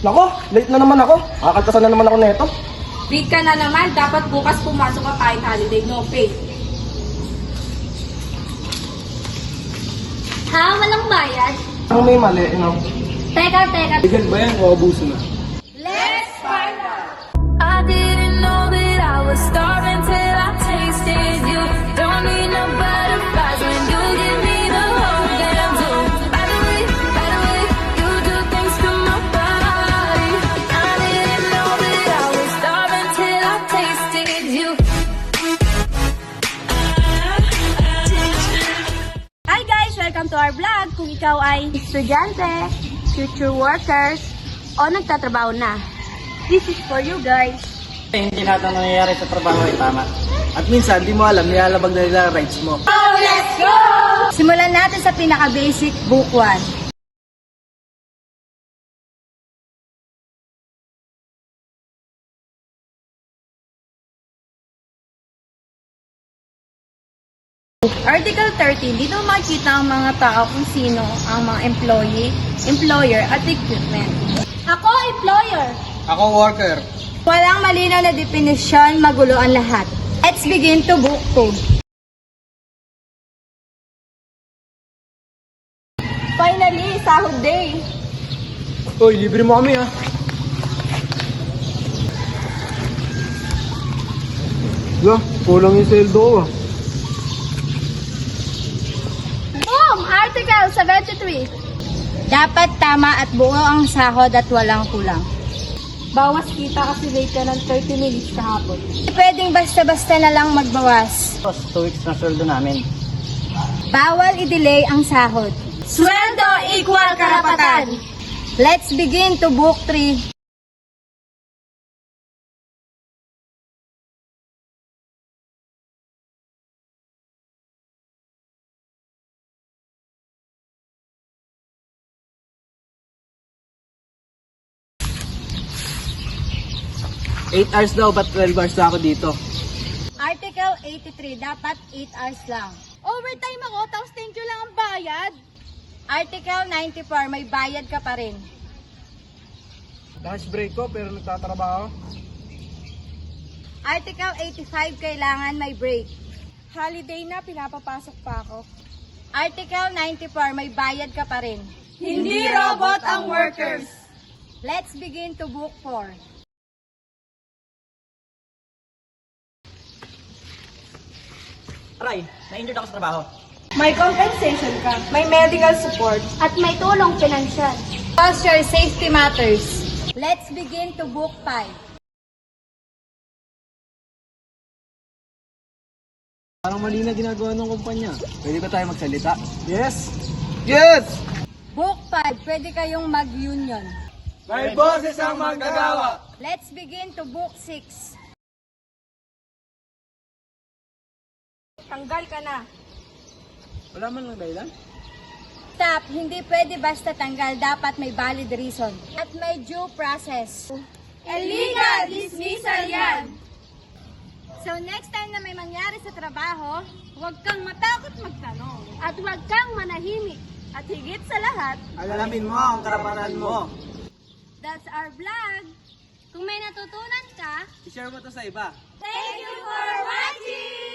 Nako, late na naman ako. Kakaltasan na naman ako neto. Late ka na naman, dapat bukas pumasok ka kahit holiday, no pay. Ha? Walang bayad? Ang may mali, no? Teka. Legal ba yan o abuso na? Let's find out! I didn't know that I was starving till I tasted you. Don't need no butterflies when you give me the whole damn zoo. By the way, you do things to my body. I didn't know that I was starving till I tasted you. Hi guys! Welcome to our vlog. Kung ikaw ay estudyante, future workers, o nagtatrabaho na, this is for you guys. Hindi lahat ng nangyayari sa trabaho ay tama. At minsan, di mo alam, nilalabag na nila rights mo. Oh, let's go! Simulan natin sa pinaka-basic, book 1. Article 13, dito makikita ang mga tao kung sino ang mga employee, employer at equipment. Ako, employer. Ako worker. Walang malinaw na definisyon, magulo ang lahat. Let's begin to book 2. Finally, sahod day. Uy, libre mo kami ha. Kulang yung sweldo ko ah. Boom! Article 73. Dapat tama at buo ang sahod at walang kulang. Bawas kita kasi late ka ng 30 minutes kahapon. Pwedeng basta-basta na lang magbawas. 2 weeks na sweldo namin. Bawal i-delay ang sahod. Sweldo equal karapatan. Let's begin to book 3. Eight hours daw, but 12 hours na ako dito. Article 83, dapat 8 hours lang. Overtime ako, tapos thank you lang ang bayad. Article 94, may bayad ka pa rin. Lunch break ko, pero nagtatrabaho. Article 85, kailangan may break. Holiday na, pinapapasok pa ako. Article 94, may bayad ka pa rin. Hindi robot ang workers. Let's begin to book 4. Aray, na-injured ako sa trabaho. May compensation ka, may medical support, at may tulong pinansyal. Plus your safety matters. Let's begin to book 5. Parang mali na ginagawa ng kumpanya. Pwede ba tayo magsalita? Yes! Yes! Book 5, pwede kayong mag-union. May boses ang manggagawa! Let's begin to book 6. Tanggal ka na. Wala man lang dahilan? Stop, hindi pwede basta tanggal, dapat may valid reason. At may due process. Illegal dismissal yan. So next time na may mangyari sa trabaho, Huwag kang matakot magtanong. At huwag kang manahimik. At higit sa lahat, Alalamin mo ang karapatan mo. that's our vlog. kung may natutunan ka, I-share mo to sa iba. thank you for watching!